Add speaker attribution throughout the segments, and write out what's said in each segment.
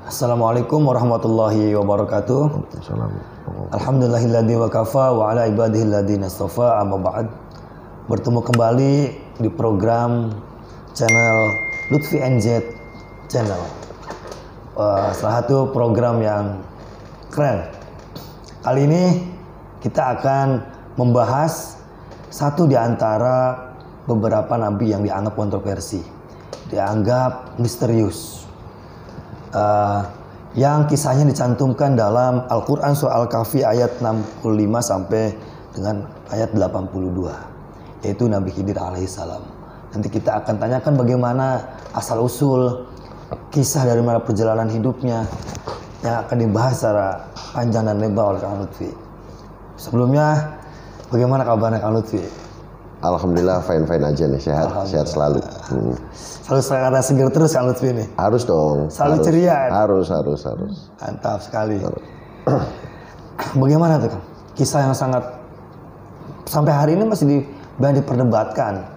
Speaker 1: Assalamualaikum warahmatullahi wabarakatuh. Alhamdulillahilladzi wa kafa wa ala ibadihi alladzina istafa, amma ba'd. Bertemu kembali di program channel Lutfi NZ Channel. Salah satu program yang keren. Kali ini kita akan membahas satu di antara beberapa nabi yang dianggap kontroversi, dianggap misterius. Yang kisahnya dicantumkan dalam Al-Quran surah Al-Kahfi ayat 65 sampai dengan ayat 82, yaitu Nabi Khidir alaihissalam. Nanti kita akan tanyakan bagaimana asal-usul kisah dari mana perjalanan hidupnya, yang akan dibahas secara panjang dan lebar oleh Kang Lutfi. Sebelumnya, bagaimana kabarnya Kang Lutfi?
Speaker 2: Alhamdulillah fine aja nih, sehat selalu.
Speaker 1: Selalu secara segar terus Kang Lutfi nih.
Speaker 2: Harus dong.
Speaker 1: Selalu ceria.
Speaker 2: Harus.
Speaker 1: Mantap sekali. Bagaimana tuh Kang? Kisah yang sangat sampai hari ini masih banyak diperdebatkan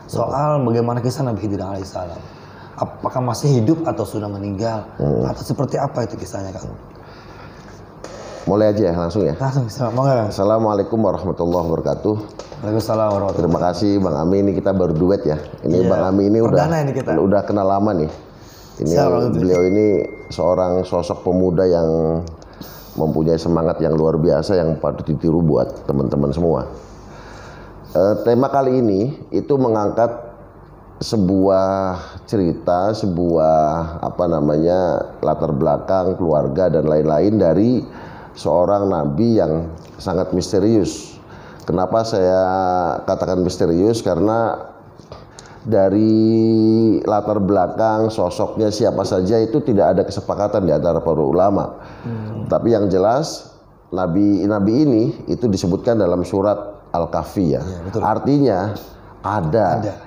Speaker 1: soal bagaimana kisah Nabi Khidir alaihissalam. Apakah masih hidup atau sudah meninggal? Atau seperti apa itu kisahnya Kang?
Speaker 2: Mulai aja ya, langsung ya.
Speaker 1: Langsung, semoga.
Speaker 2: Assalamualaikum warahmatullahi wabarakatuh.
Speaker 1: Waalaikumsalam warahmatullahi wabarakatuh.
Speaker 2: Terima kasih Bang Ami, ini kita baru duet ya. Ini Bang Ami ini udah kenal lama nih. Ini beliau ini seorang sosok pemuda yang mempunyai semangat yang luar biasa yang patut ditiru buat teman-teman semua. Tema kali ini itu mengangkat sebuah cerita, sebuah latar belakang keluarga dan lain-lain dari seorang nabi yang sangat misterius. Kenapa saya katakan misterius? Karena dari latar belakang sosoknya siapa saja itu tidak ada kesepakatan di antara para ulama. Tapi yang jelas nabi ini itu disebutkan dalam surat Al-Kahfi ya. Artinya ada.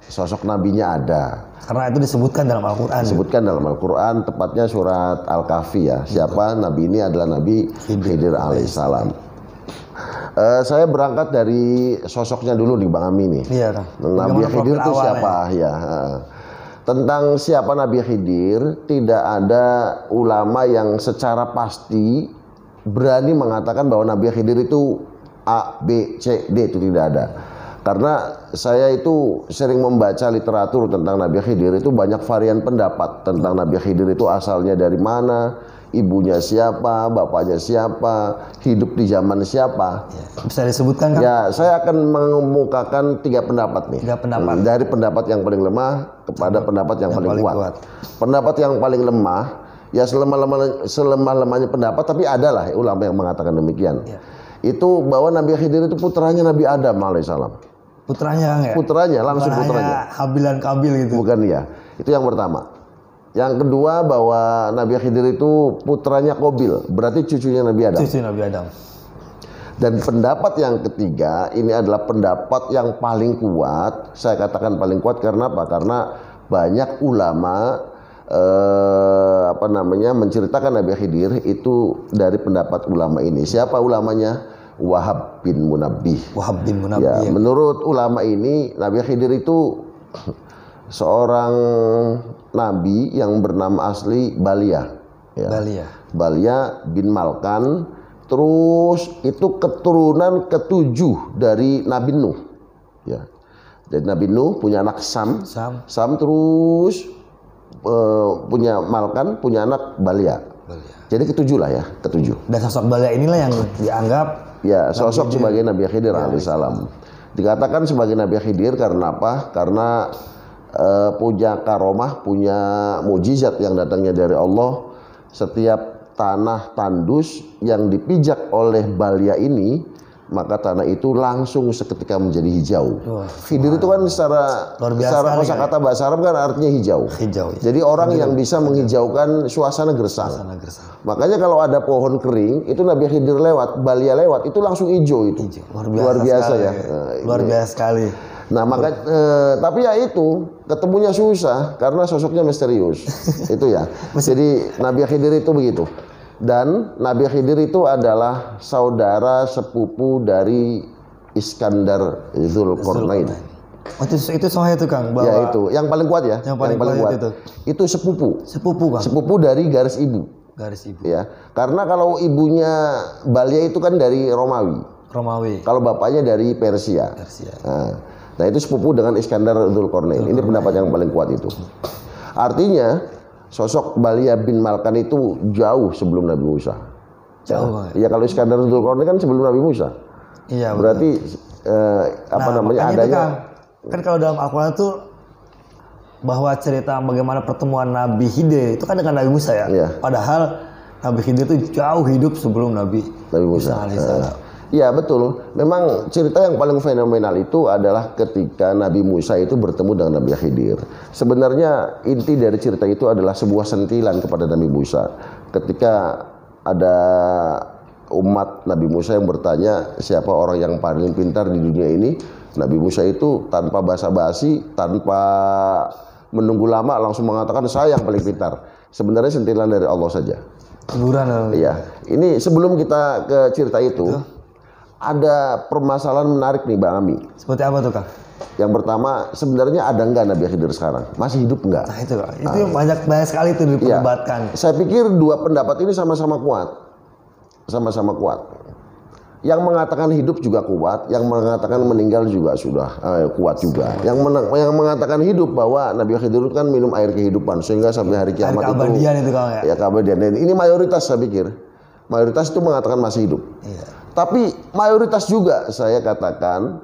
Speaker 2: Sosok nabinya ada.
Speaker 1: Karena itu disebutkan dalam Al-Quran.
Speaker 2: Disebutkan dalam Al-Quran, tepatnya surat Al-Kahfi ya. Siapa? Nabi ini adalah Nabi Khidir alaihissalam. Saya berangkat dari sosoknya dulu nih Bang Ami nih.
Speaker 1: Iya Kang.
Speaker 2: Nabi Khidir itu siapa? Ya. Tentang siapa Nabi Khidir, tidak ada ulama yang secara pasti berani mengatakan bahwa Nabi Khidir itu A, B, C, D, itu tidak ada. Karena saya itu sering membaca literatur tentang Nabi Khidir, itu banyak varian pendapat tentang Nabi Khidir itu asalnya dari mana, ibunya siapa, bapaknya siapa, hidup di zaman siapa.
Speaker 1: Bisa disebutkan kan?
Speaker 2: Ya, saya akan mengemukakan 3 pendapat nih.
Speaker 1: 3 pendapat.
Speaker 2: Dari pendapat yang paling lemah kepada pendapat yang paling kuat. Pendapat yang paling lemah, ya selemah-lemahnya pendapat, tapi adalah ulama yang mengatakan demikian. Itu bahwa Nabi Khidir itu putranya Nabi Adam alaihissalam.
Speaker 1: Putranya Kang ya?
Speaker 2: Putranya, langsung
Speaker 1: bukan
Speaker 2: putranya.
Speaker 1: Habil dan Kabil gitu.
Speaker 2: Bukan ya. Itu yang pertama. Yang kedua bahwa Nabi Khidir itu putranya Qabil, berarti cucunya Nabi Adam.
Speaker 1: Cucu Nabi Adam.
Speaker 2: Dan pendapat yang ketiga, ini adalah pendapat yang paling kuat. Saya katakan paling kuat karena apa? Karena banyak ulama menceritakan Nabi Khidir itu dari pendapat ulama ini. Siapa ulamanya? Wahab bin Munabbih. Ya, menurut ulama ini Nabi Khidir itu seorang nabi yang bernama asli Balia. Ya. Balia bin Malkan. Terus itu keturunan ke-7 dari Nabi Nuh. Ya. Jadi Nabi Nuh punya anak Sam terus punya Malkan, punya anak Balia. Jadi ke-7 lah ya, ke-7.
Speaker 1: Dan sosok Balia inilah yang dianggap
Speaker 2: sosok sebagai Nabi Khidir alaihissalam. Dikatakan sebagai Nabi Khidir karena apa? Karena punya karomah, punya mujizat yang datangnya dari Allah. Setiap tanah tandus yang dipijak oleh Balia ini, maka tanah itu langsung seketika menjadi hijau. Khidir itu kan secara kosakata bahasa Arab kan artinya hijau. Jadi orang yang bisa menghijaukan suasana gersang. Makanya kalau ada pohon kering, itu Nabi Khidir lewat, Balia lewat, itu langsung hijau itu. Luar biasa ya.
Speaker 1: Luar biasa sekali.
Speaker 2: Nah tapi ya itu ketemunya susah karena sosoknya misterius. Itu ya. Jadi Nabi Khidir itu begitu. Dan Nabi Khidir itu adalah saudara sepupu dari Iskandar Dzulqarnain.
Speaker 1: Itu sahih itu Kang, bahwa
Speaker 2: ya itu yang paling kuat ya.
Speaker 1: Yang paling kuat
Speaker 2: itu sepupu.
Speaker 1: Sepupu Kang.
Speaker 2: Sepupu dari garis ibu.
Speaker 1: Garis ibu.
Speaker 2: Ya. Karena kalau ibunya Balia itu kan dari Romawi. Kalau bapaknya dari Persia. Nah, itu sepupu dengan Iskandar Dzulqarnain. Ini pendapat yang paling kuat itu. Artinya sosok Balia bin Malkan itu jauh sebelum Nabi Musa.
Speaker 1: Jauh.
Speaker 2: Ya kalau Iskandar Dzulqarnain kan sebelum Nabi Musa.
Speaker 1: Iya.
Speaker 2: Berarti adanya.
Speaker 1: Kan kalau dalam Al-Quran itu bahwa cerita bagaimana pertemuan Nabi Khidir itu kan dengan Nabi Musa ya.
Speaker 2: Iya.
Speaker 1: Padahal Nabi Khidir itu jauh hidup sebelum Nabi Musa alaihissalam.
Speaker 2: Iya betul. Memang cerita yang paling fenomenal itu adalah ketika Nabi Musa itu bertemu dengan Nabi Khidir. Sebenarnya inti dari cerita itu adalah sebuah sentilan kepada Nabi Musa. Ketika ada umat Nabi Musa yang bertanya siapa orang yang paling pintar di dunia ini, Nabi Musa itu tanpa basa-basi, tanpa menunggu lama langsung mengatakan saya yang paling pintar. Sebenarnya sentilan dari Allah saja.
Speaker 1: Teguran.
Speaker 2: Iya. Ini sebelum kita ke cerita itu, ada permasalahan menarik nih Bang Ami.
Speaker 1: Seperti apa tuh Kang?
Speaker 2: Yang pertama, sebenarnya ada enggak Nabi Khidir sekarang? Masih hidup enggak?
Speaker 1: Nah itu Kang. Itu banyak sekali itu diperdebatkan.
Speaker 2: Ya. Saya pikir dua pendapat ini sama-sama kuat. Sama-sama kuat. Yang mengatakan hidup juga kuat, yang mengatakan meninggal juga sudah kuat juga. Yang mengatakan hidup bahwa Nabi Khidir itu kan minum air kehidupan sehingga sampai hari kiamat
Speaker 1: itu Kang ya.
Speaker 2: Ya keabadian. Ini mayoritas saya pikir. Mayoritas itu mengatakan masih hidup.
Speaker 1: Iya.
Speaker 2: Tapi mayoritas juga saya katakan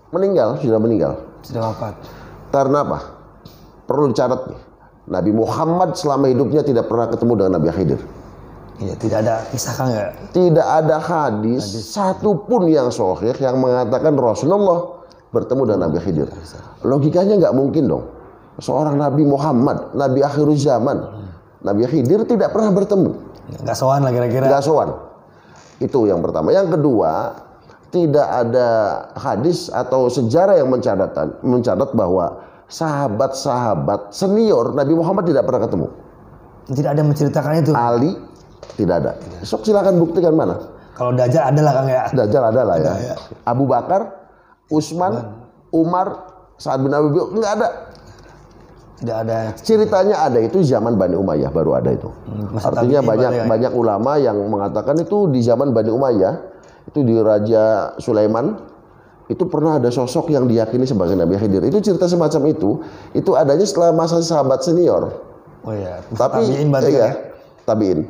Speaker 2: sudah meninggal.
Speaker 1: Sudah wafat.
Speaker 2: Karena apa? Perlu dicatat nih. Nabi Muhammad selama hidupnya tidak pernah ketemu dengan Nabi Khidir.
Speaker 1: Iya, tidak ada kisah Kang ya.
Speaker 2: Tidak ada hadis satupun yang sahih yang mengatakan Rasulullah bertemu dengan Nabi Khidir. Logikanya nggak mungkin dong. Seorang Nabi Muhammad, Nabi akhir zaman, Nabi Khidir tidak pernah bertemu.
Speaker 1: Nggak sowan lah kira-kira.
Speaker 2: Nggak sowan. Itu yang pertama. Yang kedua, tidak ada hadis atau sejarah yang mencatat bahwa sahabat-sahabat senior Nabi Muhammad tidak pernah ketemu.
Speaker 1: Tidak ada menceritakan itu.
Speaker 2: Ali tidak ada. Sok silakan buktikan mana.
Speaker 1: Kalau Dajjal ada lah Kang ya.
Speaker 2: Dajjal ada lah ya. Abu Bakar, Utsman, Umar, Sa'ad bin Abi Waqqas nggak ada.
Speaker 1: Tidak ada.
Speaker 2: Ceritanya ada itu zaman Bani Umayyah baru ada itu. Artinya banyak ulama yang mengatakan itu di zaman Bani Umayyah, itu di Raja Sulaiman itu pernah ada sosok yang diyakini sebagai Nabi Khidir. Itu cerita semacam itu adanya setelah masa sahabat senior.
Speaker 1: Oh iya.
Speaker 2: Tapi tabiin.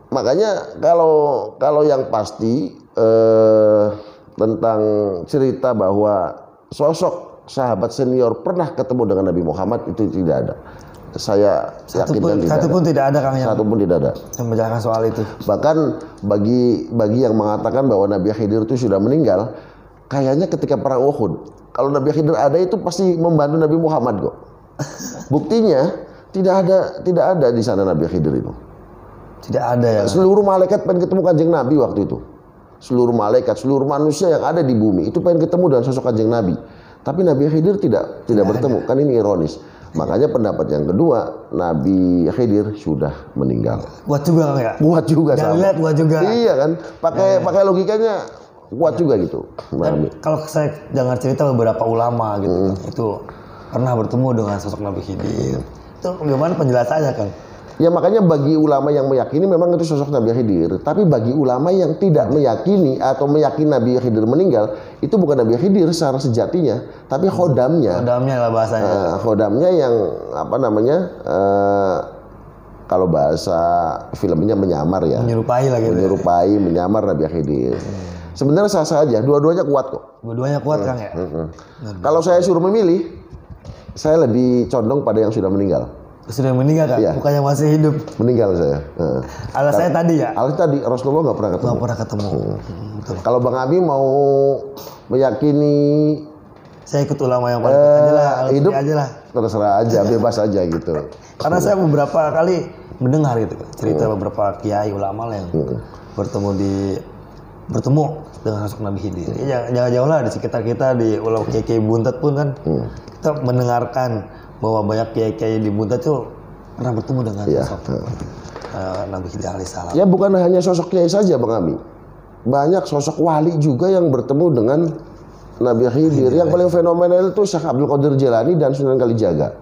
Speaker 2: Makanya kalau yang pasti tentang cerita bahwa sosok sahabat senior pernah ketemu dengan Nabi Muhammad itu tidak ada. Saya yakin
Speaker 1: satu pun tidak ada Kang yang.
Speaker 2: Satu pun tidak ada.
Speaker 1: Yang menjelaskan soal itu.
Speaker 2: Bahkan bagi yang mengatakan bahwa Nabi Khidir itu sudah meninggal, kayaknya ketika perang Uhud, kalau Nabi Khidir ada itu pasti membantu Nabi Muhammad kok. Buktinya tidak ada di sana Nabi Khidir itu.
Speaker 1: Tidak ada ya.
Speaker 2: Seluruh malaikat pengen ketemu Kanjeng Nabi waktu itu. Seluruh malaikat, seluruh manusia yang ada di bumi itu pengen ketemu dengan sosok Kanjeng Nabi. Tapi Nabi Khidir tidak bertemu. Kan ini ironis. Makanya pendapat yang kedua, Nabi Khidir sudah meninggal.
Speaker 1: Kuat juga Kang ya?
Speaker 2: Kuat juga sama.
Speaker 1: Lihat kuat juga.
Speaker 2: Iya kan? Pakai logikanya kuat juga gitu.
Speaker 1: Dan kalau saya dengar cerita beberapa ulama gitu, itu pernah bertemu dengan sosok Nabi Khidir. Itu bagaimana penjelasannya Kang?
Speaker 2: Ya makanya bagi ulama yang meyakini memang itu sosok Nabi Khidir. Tapi bagi ulama yang tidak meyakini atau meyakini Nabi Khidir meninggal, itu bukan Nabi Khidir secara sejatinya, tapi khodamnya.
Speaker 1: Khodamnya lah bahasanya.
Speaker 2: Khodamnya yang kalau bahasa filmnya menyamar ya.
Speaker 1: Menyerupai lah gitu.
Speaker 2: Menyerupai, menyamar Nabi Khidir. Sebenarnya sah-sah aja, dua-duanya kuat kok.
Speaker 1: Dua-duanya kuat Kang ya.
Speaker 2: Kalau saya suruh memilih, saya lebih condong pada yang sudah meninggal.
Speaker 1: Sudah meninggal Kang?
Speaker 2: Iya.
Speaker 1: Bukan yang masih hidup?
Speaker 2: Meninggal saya.
Speaker 1: Alasannya tadi ya?
Speaker 2: Alasannya tadi, Rasulullah nggak pernah ketemu.
Speaker 1: Nggak pernah ketemu.
Speaker 2: Betul. Kalau Bang Abi mau meyakini,
Speaker 1: saya ikut ulama yang paling aja lah,
Speaker 2: hidup
Speaker 1: aja lah.
Speaker 2: Terserah aja, bebas aja gitu.
Speaker 1: Karena saya beberapa kali mendengar gitu cerita beberapa kiai ulama yang bertemu dengan sosok Nabi Khidir. Ya, jangan jauh lah di sekitar kita di ulama kiai Buntet pun kan kita mendengarkan bahwa banyak kiai di Buntet itu pernah bertemu dengan sosok Nabi Khidir alaihissalam.
Speaker 2: Ya bukan hanya sosok kiai saja Bang Abi. Banyak sosok wali juga yang bertemu dengan Nabi Khidir yang paling fenomenal itu Syekh Abdul Qadir Jailani dan Sunan Kalijaga.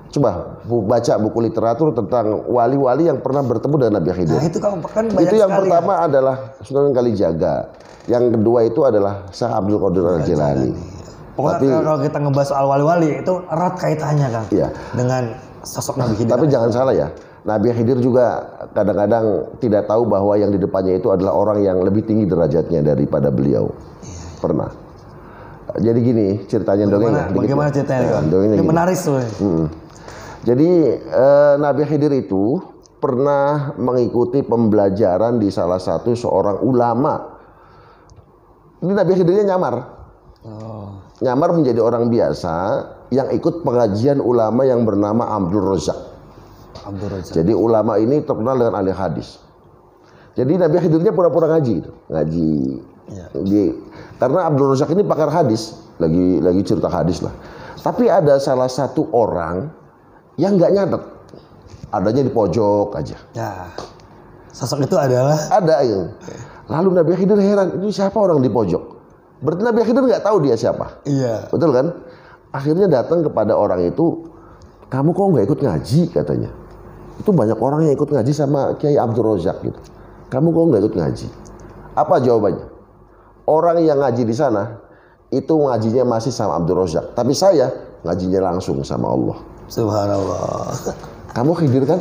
Speaker 2: Coba baca buku literatur tentang wali-wali yang pernah bertemu dengan Nabi Khidir.
Speaker 1: Nah, itu kan banyak
Speaker 2: itu yang
Speaker 1: sekali,
Speaker 2: pertama adalah Sunan Kalijaga. Yang kedua itu adalah Syekh Abdul Qadir Jailani.
Speaker 1: Pokoknya kalau kita ngebahas soal wali-wali itu erat kaitannya kan dengan sosok Nabi Khidir.
Speaker 2: Tapi jangan salah ya, Nabi Khidir juga kadang-kadang tidak tahu bahwa yang di depannya itu adalah orang yang lebih tinggi derajatnya daripada beliau. Pernah. Jadi gini ceritanya dongengnya.
Speaker 1: Bagaimana ceritanya? Ini menarik sebenarnya.
Speaker 2: Jadi Nabi Khidir itu pernah mengikuti pembelajaran di salah satu seorang ulama. Ini Nabi Khidirnya nyamar. Nyamar menjadi orang biasa yang ikut pengajian ulama yang bernama Abdul Razak. Jadi ulama ini terkenal dengan ahli hadis. Jadi Nabi Khidirnya pura-pura ngaji. Karena Abdul Razak ini pakar hadis, lagi cerita hadis lah. Tapi ada salah satu orang yang nggak nyatet, adanya di pojok aja.
Speaker 1: Ya, sosok itu adalah
Speaker 2: ada ya. Lalu Nabi Khidir heran, ini siapa orang di pojok? Berarti Nabi Khidir nggak tahu dia siapa.
Speaker 1: Iya.
Speaker 2: Betul kan? Akhirnya datang kepada orang itu, kamu kok nggak ikut ngaji katanya? Itu banyak orang yang ikut ngaji sama Kiai Abdul Razak gitu. Kamu kok nggak ikut ngaji? Apa jawabannya? Orang yang ngaji di sana itu ngajinya masih sama Abdul Razak, tapi saya ngajinya langsung sama Allah.
Speaker 1: Subhanallah.
Speaker 2: Kamu Khidir kan?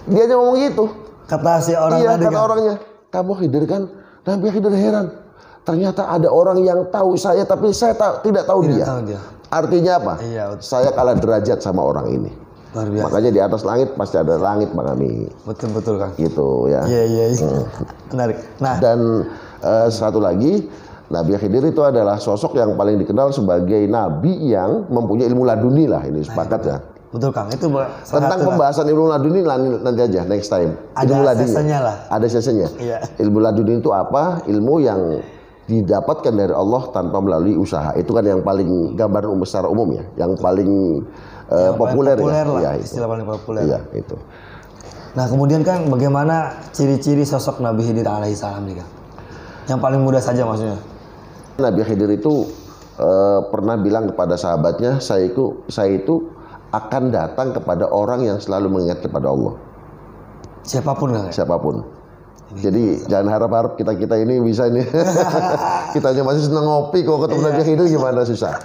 Speaker 2: Dia aja ngomong gitu.
Speaker 1: Kata si orang tadi
Speaker 2: kata orangnya. Kamu Khidir kan? Nabi Khidir heran. Ternyata ada orang yang tahu saya, tapi saya tidak tahu dia. Artinya apa?
Speaker 1: Iya,
Speaker 2: saya kalah derajat sama orang ini.
Speaker 1: Luar biasa.
Speaker 2: Makanya di atas langit pasti ada langit, Bang Ami.
Speaker 1: Betul kan?
Speaker 2: Gitu ya.
Speaker 1: Iya. Menarik. Nah,
Speaker 2: dan satu lagi, Nabi Khidir itu adalah sosok yang paling dikenal sebagai nabi yang mempunyai ilmu laduni lah. Ini sepakat ya.
Speaker 1: Betul Kang. Itu
Speaker 2: tentang pembahasan ilmu laduni nanti aja next time.
Speaker 1: Ada sesenya lah.
Speaker 2: Ada sesenya.
Speaker 1: Iya.
Speaker 2: Ilmu laduni itu apa? Ilmu yang didapatkan dari Allah tanpa melalui usaha. Itu kan yang paling gambaran secara umum ya, yang paling populer
Speaker 1: lah,
Speaker 2: ya.
Speaker 1: Istilah paling populer.
Speaker 2: Iya, itu.
Speaker 1: Nah, kemudian kan bagaimana ciri-ciri sosok Nabi Khidir alaihi salam nih Kang? Yang paling mudah saja maksudnya. Nabi
Speaker 2: Khidir itu pernah bilang kepada sahabatnya, saya itu akan datang kepada orang yang selalu mengingat kepada Allah.
Speaker 1: Siapapun kan?
Speaker 2: Siapapun. Jadi jangan harap-harap kita ini bisa ini. Kita aja masih senang ngopi kok ketemu Nabi Khidir gimana, susah.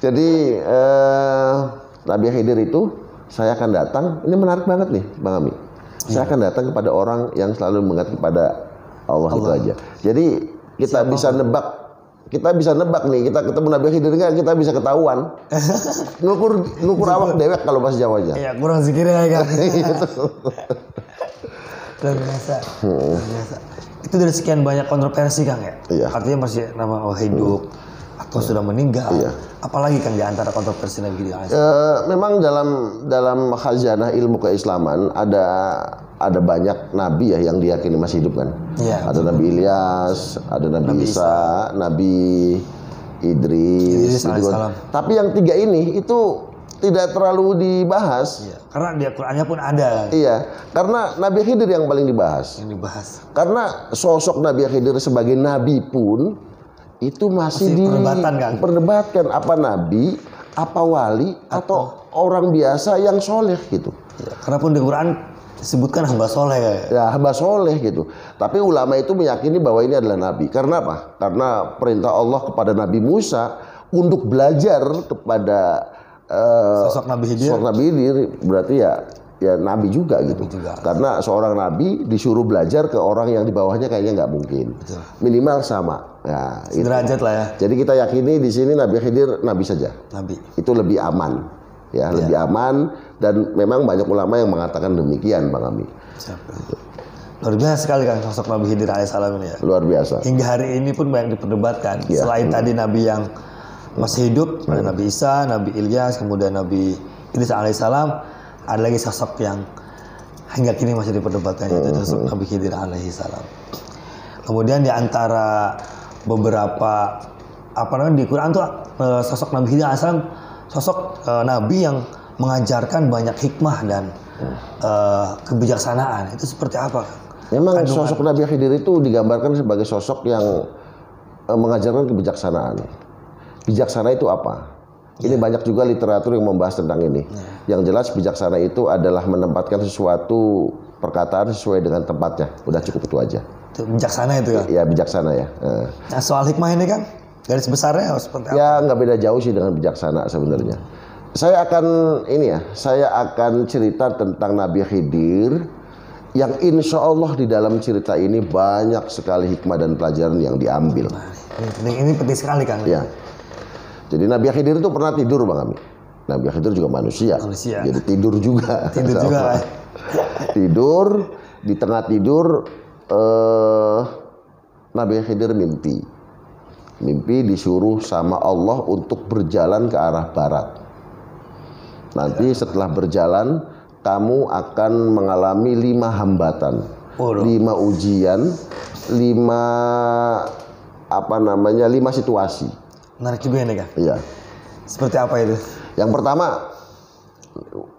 Speaker 2: Jadi Nabi Khidir itu saya akan datang. Ini menarik banget nih Bang Ami. Saya akan datang kepada orang yang selalu mengingat kepada Allah itu aja. Jadi kita bisa nebak nih, kita ketemu Nabi Khidir nggak, kita bisa ketahuan. Ngukur awak dewek kalau bahasa Jawanya.
Speaker 1: Iya, kurang zikirnya kan. Luar biasa. Itu dari sekian banyak kontroversi Kang ya.
Speaker 2: Iya.
Speaker 1: Artinya masih nama hidup atau sudah meninggal. Iya. Apalagi Kang di antara kontroversi Nabi Khidir alaihi salam.
Speaker 2: Memang dalam khazanah ilmu keislaman ada banyak nabi ya yang diyakini masih hidup kan.
Speaker 1: Iya,
Speaker 2: ada Nabi Ilyas, ada Nabi Isa, Nabi Idris tapi yang tiga ini itu tidak terlalu dibahas.
Speaker 1: Iya, karena di Al-Qur'annya pun ada.
Speaker 2: Iya, karena Nabi Khidir yang paling dibahas. Karena sosok Nabi Khidir sebagai nabi pun itu masih diperdebatkan apa nabi, apa wali atau orang biasa yang soleh gitu.
Speaker 1: Ya, karena pun di Quran disebutkan hamba soleh.
Speaker 2: Ya, hamba soleh gitu. Tapi ulama itu meyakini bahwa ini adalah nabi. Karena apa? Karena perintah Allah kepada Nabi Musa untuk belajar kepada
Speaker 1: sosok Nabi Khidir
Speaker 2: berarti ya nabi juga gitu. Karena seorang nabi disuruh belajar ke orang yang di bawahnya kayaknya nggak mungkin.
Speaker 1: Betul.
Speaker 2: Minimal sama. Ya,
Speaker 1: derajat lah ya.
Speaker 2: Jadi kita yakini di sini Nabi Khidir nabi saja.
Speaker 1: Nabi.
Speaker 2: Itu lebih aman. Ya, lebih aman dan memang banyak ulama yang mengatakan demikian, Bang Ami.
Speaker 1: Luar biasa sekali kan sosok Nabi Khidir alaihissalam ini ya.
Speaker 2: Luar biasa.
Speaker 1: Hingga hari ini pun banyak diperdebatkan. Ya. Selain tadi nabi yang masih hidup, ada Nabi Isa, Nabi Ilyas, kemudian Nabi Idris alaihissalam, ada lagi sosok yang hingga kini masih diperdebatkan, yaitu sosok Nabi Khidir alaihissalam. Kemudian di antara beberapa di Quran tuh sosok Nabi Khidir alaihissalam sosok nabi yang mengajarkan banyak hikmah dan kebijaksanaan. Itu seperti apa?
Speaker 2: Memang sosok Nabi Khidir itu digambarkan sebagai sosok yang mengajarkan kebijaksanaan. bijaksana itu apa? Ini banyak juga literatur yang membahas tentang ini. Yang jelas bijaksana itu adalah menempatkan sesuatu perkataan sesuai dengan tempatnya. Udah cukup itu aja.
Speaker 1: Itu bijaksana itu kan?
Speaker 2: Ya bijaksana ya.
Speaker 1: Nah, soal hikmah ini kan garis besarnya seperti apa?
Speaker 2: Ya nggak beda jauh sih dengan bijaksana sebenarnya. Saya akan cerita tentang Nabi Khidir yang insya Allah di dalam cerita ini banyak sekali hikmah dan pelajaran yang diambil.
Speaker 1: Ini penting sekali kan?
Speaker 2: Ya. Jadi Nabi Khidir itu pernah tidur Bang Ami. Nabi Khidir juga manusia. Jadi tidur juga.
Speaker 1: Tidur juga.
Speaker 2: Tidur, di tengah tidur Nabi Khidir mimpi. Mimpi disuruh sama Allah untuk berjalan ke arah barat. Nanti setelah berjalan kamu akan mengalami 5 hambatan, 5 ujian, 5 situasi.
Speaker 1: Menarik juga ini kan?
Speaker 2: Iya.
Speaker 1: Seperti apa itu?
Speaker 2: Yang pertama,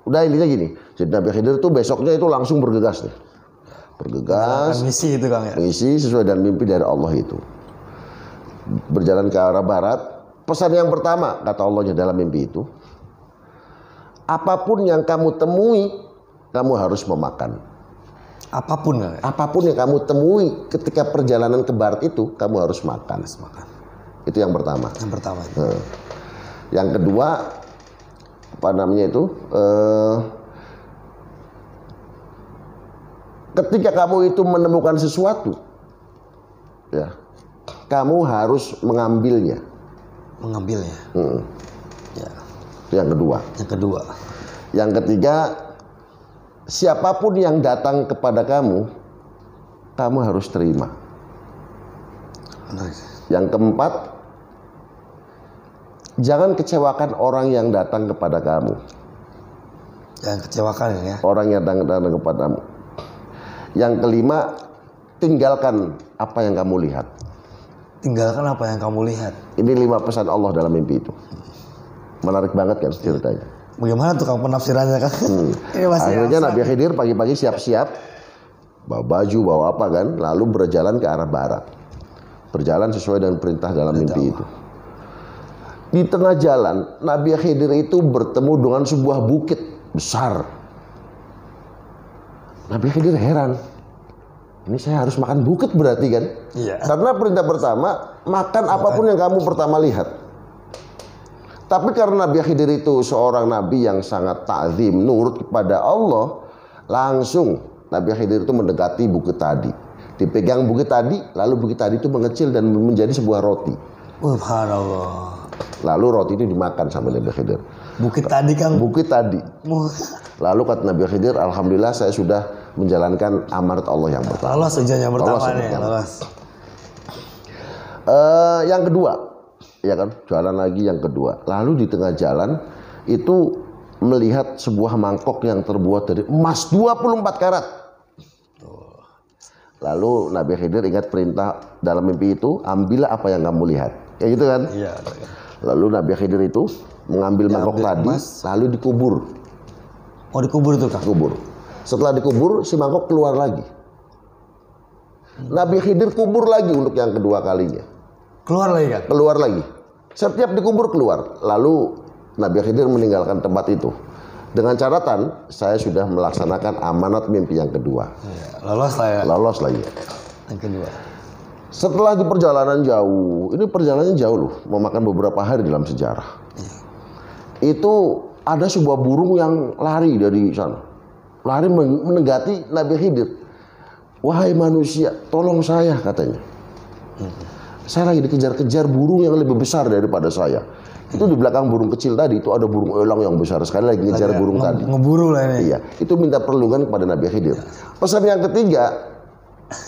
Speaker 2: udah intinya gini. Jadi Nabi Khidir itu besoknya itu langsung bergegas nih. Bergegas.
Speaker 1: Misi itu Kang ya?
Speaker 2: Misi sesuai dengan mimpi dari Allah itu. Berjalan ke arah barat. Pesan yang pertama kata Allahnya dalam mimpi itu, apapun yang kamu temui, kamu harus memakan.
Speaker 1: Apapun Kang ya?
Speaker 2: Apapun yang kamu temui ketika perjalanan ke barat itu, kamu harus makan. Itu yang pertama.
Speaker 1: Yang pertama.
Speaker 2: Yang kedua, ketika kamu itu menemukan sesuatu, ya, kamu harus mengambilnya.
Speaker 1: Mengambilnya. Ya.
Speaker 2: Yang kedua.
Speaker 1: Yang kedua.
Speaker 2: Yang ketiga, siapapun yang datang kepada kamu, kamu harus terima. Yang keempat, jangan kecewakan orang yang datang kepada kamu.
Speaker 1: Jangan kecewakan ya.
Speaker 2: Orang yang datang kepadamu. Yang kelima, tinggalkan apa yang kamu lihat.
Speaker 1: Tinggalkan apa yang kamu lihat.
Speaker 2: Ini 5 pesan Allah dalam mimpi itu. Menarik banget kan ceritanya.
Speaker 1: Bagaimana tuh Kang penafsirannya kan?
Speaker 2: Akhirnya Nabi Khidir pagi-pagi siap-siap, bawa baju, bawa apa kan, lalu berjalan ke arah barat. Berjalan sesuai dengan perintah dalam mimpi itu. Di tengah jalan, Nabi Khidir itu bertemu dengan sebuah bukit besar. Nabi Khidir heran. Ini saya harus makan bukit berarti kan?
Speaker 1: Iya.
Speaker 2: Karena perintah pertama, makan apapun yang kamu pertama lihat. Tapi karena Nabi Khidir itu seorang nabi yang sangat ta'zim, nurut kepada Allah, langsung Nabi Khidir itu mendekati bukit tadi. Dipegang bukit tadi, lalu bukit tadi itu mengecil dan menjadi sebuah roti.
Speaker 1: Subhanallah.
Speaker 2: Lalu roti itu dimakan sama Nabi Khidir.
Speaker 1: Bukit tadi Kang?
Speaker 2: Bukit tadi. Lalu kata Nabi Khidir, alhamdulillah saya sudah menjalankan amanat Allah yang pertama.
Speaker 1: Lolos ujian yang pertama nih, lolos.
Speaker 2: Yang kedua, ya kan, jalan lagi yang kedua. Lalu di tengah jalan itu melihat sebuah mangkok yang terbuat dari emas 24 karat. Lalu Nabi Khidir ingat perintah dalam mimpi itu, ambillah apa yang kamu lihat. Kayak gitu kan?
Speaker 1: Iya.
Speaker 2: Lalu Nabi Khidir itu mengambil mangkok tadi, lalu dikubur.
Speaker 1: Oh, dikubur tuh Kang?
Speaker 2: Kubur. Setelah dikubur, si mangkok keluar lagi. Nabi Khidir kubur lagi untuk yang kedua kalinya.
Speaker 1: Keluar lagi kan?
Speaker 2: Keluar lagi. Setiap dikubur keluar. Lalu Nabi Khidir meninggalkan tempat itu. Dengan catatan, saya sudah melaksanakan amanat mimpi yang kedua.
Speaker 1: Ya, lolos lah ya.
Speaker 2: Lolos lagi.
Speaker 1: Yang kedua.
Speaker 2: Setelah di perjalanan jauh, ini perjalanannya jauh loh, memakan beberapa hari dalam sejarah. Itu ada sebuah burung yang lari dari sana. Lari mendekati Nabi Khidir. Wahai manusia, tolong saya, katanya. Saya lagi dikejar-kejar burung yang lebih besar daripada saya. Itu di belakang burung kecil tadi, itu ada burung elang yang besar sekali lagi ngejar burung tadi.
Speaker 1: Ngeburu lah ini.
Speaker 2: Iya, itu minta perlindungan kepada Nabi Khidir. Pesan yang ketiga,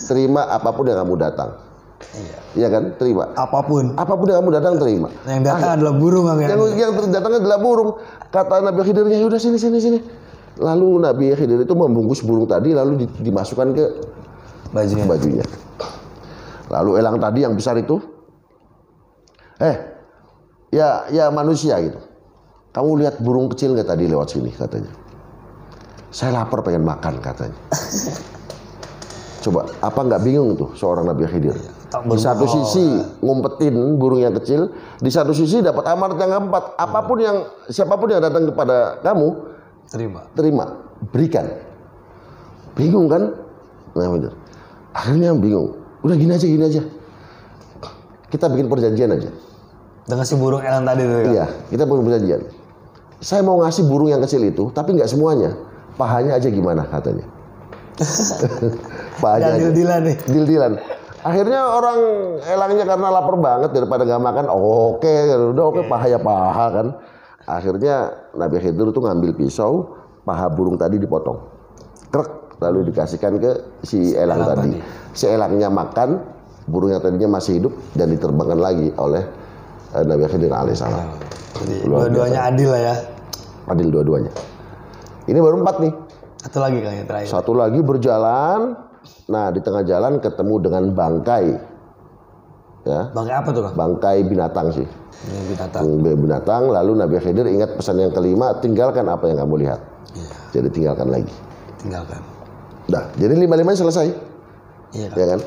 Speaker 2: terima apapun yang kamu datang. Iya kan, terima.
Speaker 1: Apapun
Speaker 2: yang kamu datang terima.
Speaker 1: Yang datang adalah burung Kang.
Speaker 2: Yang datang adalah burung. Kata Nabi Khidir, ya udah sini. Lalu Nabi Khidir itu membungkus burung tadi, lalu dimasukkan ke bajunya. Lalu elang tadi yang besar itu, ya manusia gitu. Kamu lihat burung kecil nggak tadi lewat sini, katanya. Saya lapar pengen makan, katanya. Coba, apa nggak bingung tuh seorang Nabi Khidir? Di satu sisi ngumpetin burung yang kecil, di satu sisi dapat amanat yang keempat. Apapun yang siapapun yang datang kepada kamu, terima, berikan. Bingung kan? Nah, bener. Akhirnya bingung. Udah gini aja. Kita bikin perjanjian aja.
Speaker 1: Dengan si burung elang tadi tuh.
Speaker 2: Iya, kita bikin perjanjian. Saya mau ngasih burung yang kecil itu, tapi nggak semuanya. Pahanya aja gimana katanya. Pahanya aja. Deal-dealan. Akhirnya orang elangnya karena lapar banget daripada nggak makan, oke, paha ya paha kan. Akhirnya Nabi Khidir tuh ngambil pisau, paha burung tadi dipotong, krek, lalu dikasihkan ke si elang tadi. Si elangnya makan, burung yang tadinya masih hidup dan diterbangkan lagi oleh Nabi Khidir alaihissalam.
Speaker 1: Jadi dua-duanya adil lah ya.
Speaker 2: Adil dua-duanya. Ini baru 4 nih.
Speaker 1: Satu lagi Kang yang terakhir.
Speaker 2: Satu lagi berjalan. Nah, di tengah jalan ketemu dengan bangkai. Ya.
Speaker 1: Bangkai apa tuh, Kang?
Speaker 2: Bangkai binatang sih. Binatang. Lalu Nabi Khidir ingat pesan yang kelima, tinggalkan apa yang kamu lihat. Ya. Jadi tinggalkan lagi.
Speaker 1: Tinggalkan.
Speaker 2: Nah, jadi 5-5 selesai.
Speaker 1: Iya,
Speaker 2: ya kan?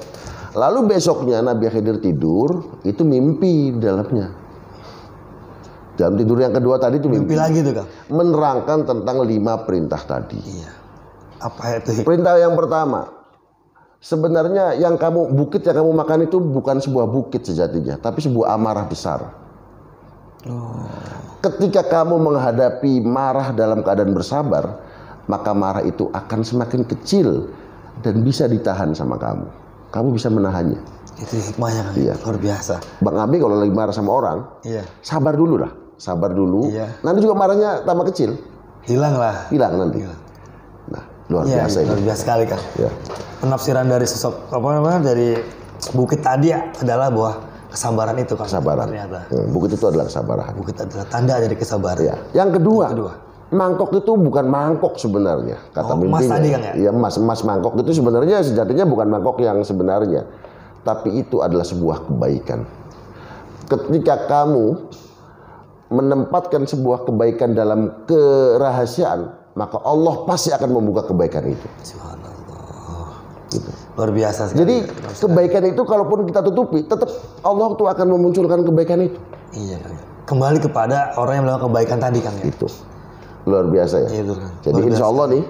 Speaker 2: Lalu besoknya Nabi Khidir tidur, itu mimpi di dalamnya. Dalam tidur yang kedua tadi itu mimpi
Speaker 1: lagi tuh, Kang.
Speaker 2: Menerangkan tentang 5 perintah tadi.
Speaker 1: Iya. Apa itu?
Speaker 2: Perintah yang pertama, sebenarnya bukit yang kamu makan itu bukan sebuah bukit sejatinya, tapi sebuah amarah besar. Ketika kamu menghadapi marah dalam keadaan bersabar, maka marah itu akan semakin kecil dan bisa ditahan sama kamu. Kamu bisa menahannya.
Speaker 1: Itu hikmahnya kan,
Speaker 2: iya.
Speaker 1: Luar biasa.
Speaker 2: Bang Abi kalau lagi marah sama orang, sabar dulu lah. Sabar dulu, nanti juga marahnya tambah kecil. Hilang nanti. Nah, luar biasa ini.
Speaker 1: Luar biasa sekali Kang. Ya. Penafsiran dari sosok dari bukit tadi adalah bahwa kesabaran itu Kang.
Speaker 2: Kesabaran. Bukit itu adalah kesabaran.
Speaker 1: Bukit adalah tanda dari kesabaran.
Speaker 2: Ya. Yang kedua, mangkok itu bukan mangkok sebenarnya. Kata mimpinya.
Speaker 1: Emas tadi Kang ya?
Speaker 2: Iya, emas mangkok itu sebenarnya sejatinya bukan mangkok yang sebenarnya. Tapi itu adalah sebuah kebaikan. Ketika kamu menempatkan sebuah kebaikan dalam kerahasiaan, maka Allah pasti akan membuka kebaikan itu.
Speaker 1: Subhanallah. Gitu. Luar biasa sekali.
Speaker 2: Jadi kebaikan itu kalaupun kita tutupi, tetap Allah tuh akan memunculkan kebaikan itu.
Speaker 1: Iya. Kembali kepada orang yang melakukan kebaikan tadi Kang ya.
Speaker 2: Itu. Luar biasa ya.
Speaker 1: Itu, kan.
Speaker 2: Jadi insya Allah nih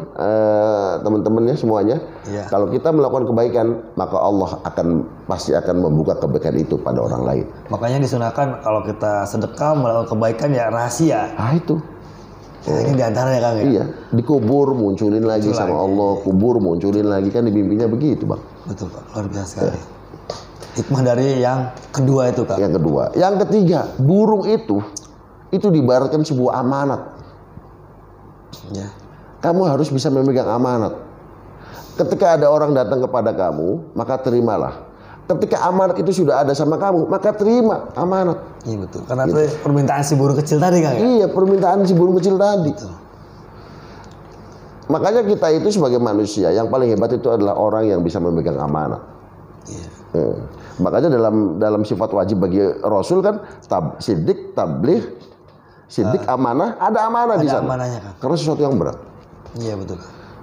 Speaker 2: teman-temannya semuanya, kalau kita melakukan kebaikan, maka Allah pasti akan membuka kebaikan itu pada orang lain.
Speaker 1: Makanya disunahkan kalau kita sedekah melakukan kebaikan ya rahasia.
Speaker 2: Itu.
Speaker 1: Nah, ini diantaranya Kang ya.
Speaker 2: Iya. Dikubur munculin lagi sama Allah, kubur munculin lagi, kan di mimpinya begitu Bang.
Speaker 1: Betul Pak. Luar biasa sekali. Hikmah dari yang kedua itu Kang.
Speaker 2: Yang kedua. Yang ketiga, burung itu diibaratkan sebuah amanat. Ya. Kamu harus bisa memegang amanat. Ketika ada orang datang kepada kamu, maka terimalah. Ketika amanat itu sudah ada sama kamu, maka terima amanat.
Speaker 1: Iya betul. Karena itu permintaan si burung kecil tadi Kang ya?
Speaker 2: Iya, permintaan si burung kecil tadi. Betul. Makanya kita itu sebagai manusia yang paling hebat itu adalah orang yang bisa memegang amanat. Iya. Makanya dalam sifat wajib bagi Rasul kan siddiq, tabligh, siddiq, amanah, ada amanah di sana.
Speaker 1: Amanahnya, Kang.
Speaker 2: Karena sesuatu yang berat.
Speaker 1: Iya betul.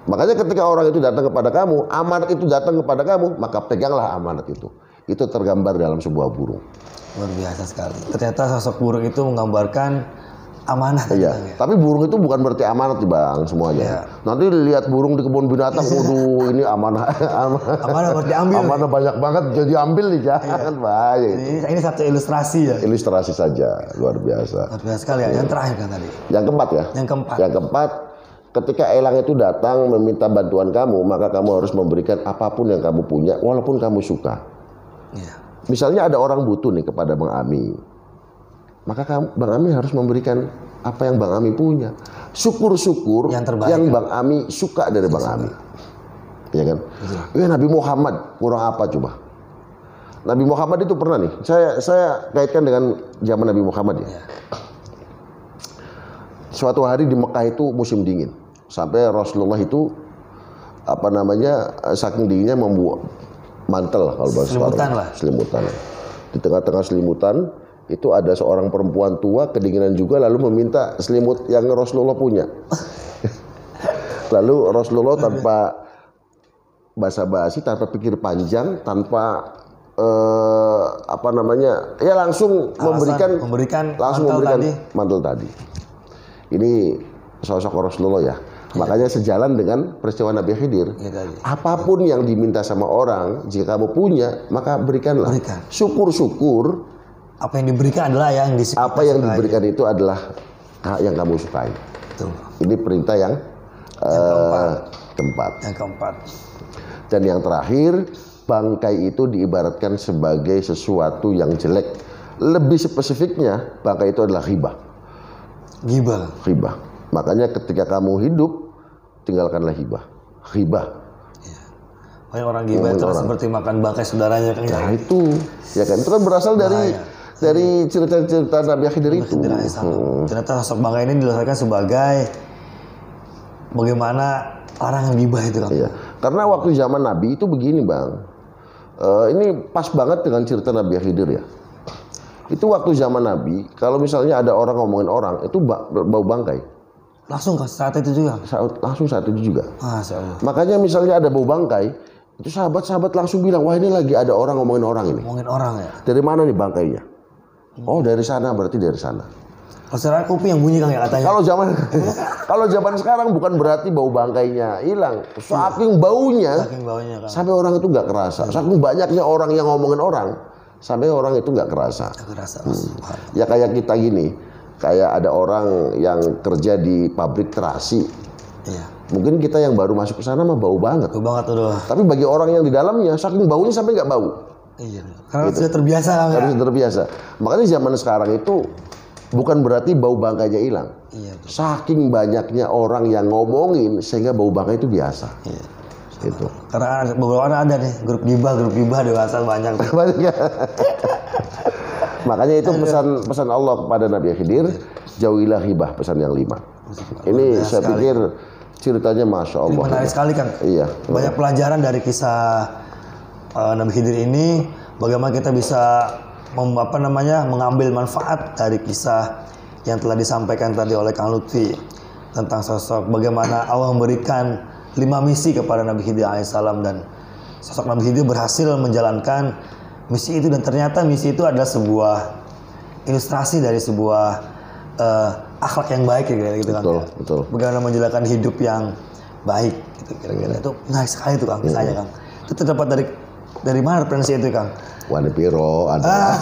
Speaker 2: Makanya ketika orang itu datang kepada kamu, amanat itu datang kepada kamu, maka peganglah amanat itu. Itu tergambar dalam sebuah burung.
Speaker 1: Luar biasa sekali. Ternyata sosok burung itu menggambarkan amanah.
Speaker 2: Iya. Ya? Tapi burung itu bukan berarti amanat Bang semuanya. Ya. Nanti lihat burung di kebun binatang, waduh ini amanah.
Speaker 1: Amanah berarti ambil.
Speaker 2: Amanah banyak banget jadi ambil nih, jangan bahaya itu.
Speaker 1: Ini satu ilustrasi ya.
Speaker 2: Ilustrasi saja, luar biasa.
Speaker 1: Luar biasa sekali ya. Yang terakhir kan tadi.
Speaker 2: Yang keempat ya. Yang keempat, ketika elang itu datang meminta bantuan kamu, maka kamu harus memberikan apapun yang kamu punya, walaupun kamu suka. Ya. Misalnya ada orang butuh nih kepada Bang Ami, maka Bang Ami harus memberikan apa yang Bang Ami punya. Syukur-syukur yang Bang Ami suka dari Bang Ami. Ya kan? Nabi Muhammad kurang apa coba? Nabi Muhammad itu pernah nih, saya kaitkan dengan zaman Nabi Muhammad ya. Suatu hari di Mekah itu musim dingin. Sampai Rasulullah itu saking dinginnya membuat mantel kalau bahasa selimutan. Di tengah-tengah selimutan itu ada seorang perempuan tua kedinginan juga lalu meminta selimut yang Rasulullah punya. Lalu Rasulullah tanpa basa-basi, tanpa pikir panjang, tanpa ya langsung memberikan mantel tadi. Ini sosok Rasulullah ya. Makanya sejalan dengan peristiwa Nabi Khidir. Apapun yang diminta sama orang, jika kamu punya, maka berikanlah. Syukur-syukur
Speaker 1: apa yang diberikan adalah yang disukai.
Speaker 2: Apa yang diberikan itu adalah yang kamu sukai.
Speaker 1: Betul.
Speaker 2: Ini perintah yang keempat.
Speaker 1: Yang keempat.
Speaker 2: Dan yang terakhir, bangkai itu diibaratkan sebagai sesuatu yang jelek. Lebih spesifiknya, bangkai itu adalah ghibah. Ghibah. Makanya ketika kamu hidup, tinggalkanlah ghibah.
Speaker 1: Ya. Orang ghibah itu seperti makan bangkai saudaranya kan.
Speaker 2: Nah itu, ya kan itu kan berasal dari cerita-cerita Nabi Khidir itu.
Speaker 1: Ternyata sosok bangkai ini dilahirkan sebagai bagaimana orang yang ghibah itu kan.
Speaker 2: Iya. Karena waktu zaman Nabi itu begini Bang. Ini pas banget dengan cerita Nabi Khidir ya. Itu waktu zaman Nabi, kalau misalnya ada orang ngomongin orang, itu bau bangkai.
Speaker 1: Langsung saat itu juga?
Speaker 2: Langsung saat itu juga.
Speaker 1: Masya Allah.
Speaker 2: Makanya misalnya ada bau bangkai, itu sahabat-sahabat langsung bilang, wah ini lagi ada orang ngomongin orang ini.
Speaker 1: Ngomongin orang ya?
Speaker 2: Dari mana nih bangkainya? Oh dari sana, berarti dari sana.
Speaker 1: Kalau kuping yang bunyi Kang ya katanya?
Speaker 2: Kalau zaman sekarang bukan berarti bau bangkainya hilang. Saking baunya Kang. Sampai orang itu nggak kerasa. Saking banyaknya orang yang ngomongin orang, sampai orang itu nggak kerasa. Ya kayak kita gini. Kayak ada orang yang kerja di pabrik terasi. Iya. Mungkin kita yang baru masuk ke sana mah bau banget.
Speaker 1: Bau banget udah.
Speaker 2: Tapi bagi orang yang di dalamnya, saking baunya sampai nggak bau.
Speaker 1: Iya. Karena sudah terbiasa.
Speaker 2: Harus terbiasa. Makanya zaman sekarang itu bukan berarti bau bangkainya hilang.
Speaker 1: Iya.
Speaker 2: Saking banyaknya orang yang ngomongin sehingga bau bangkai itu biasa.
Speaker 1: Iya.
Speaker 2: Itu.
Speaker 1: Karena beberapa orang ada nih grup gibah dewasa banyak.
Speaker 2: Makanya itu pesan Allah kepada Nabi Khidir, jauhilah ghibah, pesan yang 5. Ini saya pikir ceritanya Masya Allah.
Speaker 1: Ini menarik sekali Kang.
Speaker 2: Iya.
Speaker 1: Banyak pelajaran dari kisah Nabi Khidir ini, bagaimana kita bisa mengambil manfaat dari kisah yang telah disampaikan tadi oleh Kang Lutfi tentang sosok bagaimana Allah memberikan 5 misi kepada Nabi Khidir alaihissalam, dan sosok Nabi Khidir berhasil menjalankan misi itu, dan ternyata misi itu adalah sebuah ilustrasi dari sebuah akhlak yang baik gitu kan.
Speaker 2: Betul.
Speaker 1: Bagaimana menjalankan hidup yang baik gitu kira-kira. Itu menarik sekali itu Kang kisahnya Kang. Itu terdapat dari mana referensi itu Kang?
Speaker 2: Wanepiro ada.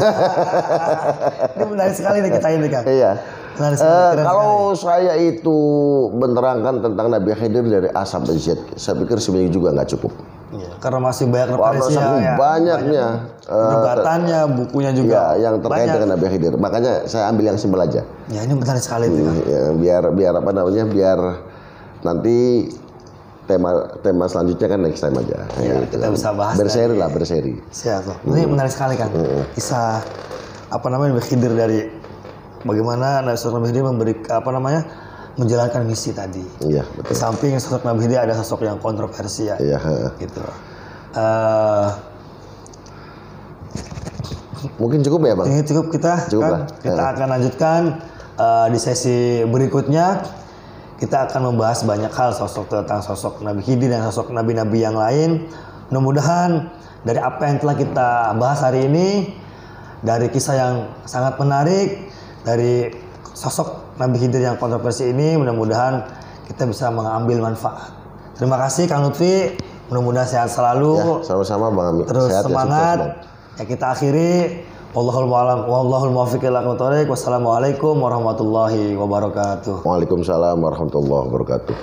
Speaker 1: Ini menarik sekali nih kita ini Kang.
Speaker 2: Iya. Kalau saya itu menerangkan tentang Nabi Khidir dari A sampai Z, saya pikir sebenarnya juga nggak cukup.
Speaker 1: Iya, karena masih banyak referensi
Speaker 2: banyaknya
Speaker 1: perdebatannya, bukunya juga
Speaker 2: yang terkait dengan Nabi Khidir. Makanya saya ambil yang simpel aja.
Speaker 1: Ya ini menarik sekali itu kan.
Speaker 2: Ya, biar nanti tema selanjutnya kan next time aja.
Speaker 1: Ya, kita bisa bahas.
Speaker 2: Berseri.
Speaker 1: Siap. Ini menarik sekali kan. Kisah Nabi Khidir dari bagaimana Nabi Khidir menjalankan misi tadi. Iya, betul. Di samping sosok Nabi Khidir ada sosok yang kontroversi ya.
Speaker 2: Iya.
Speaker 1: Gitu.
Speaker 2: Mungkin cukup ya Bang?
Speaker 1: Ini cukup kita. Kita akan lanjutkan di sesi berikutnya. Kita akan membahas banyak hal tentang sosok Nabi Khidir dan sosok nabi-nabi yang lain. Mudah-mudahan dari apa yang telah kita bahas hari ini, dari kisah yang sangat menarik, dari sosok Nabi Khidir yang kontroversi ini, mudah-mudahan kita bisa mengambil manfaat. Terima kasih Kang Lutfi, mudah-mudahan sehat selalu.
Speaker 2: Ya, sama-sama Bang Ami.
Speaker 1: Terus sehat, semangat. Ya, kita akhiri. Wallahul muwaffiq ila aqwamit thoriq. Wassalamualaikum warahmatullahi wabarakatuh.
Speaker 2: Waalaikumsalam warahmatullahi wabarakatuh.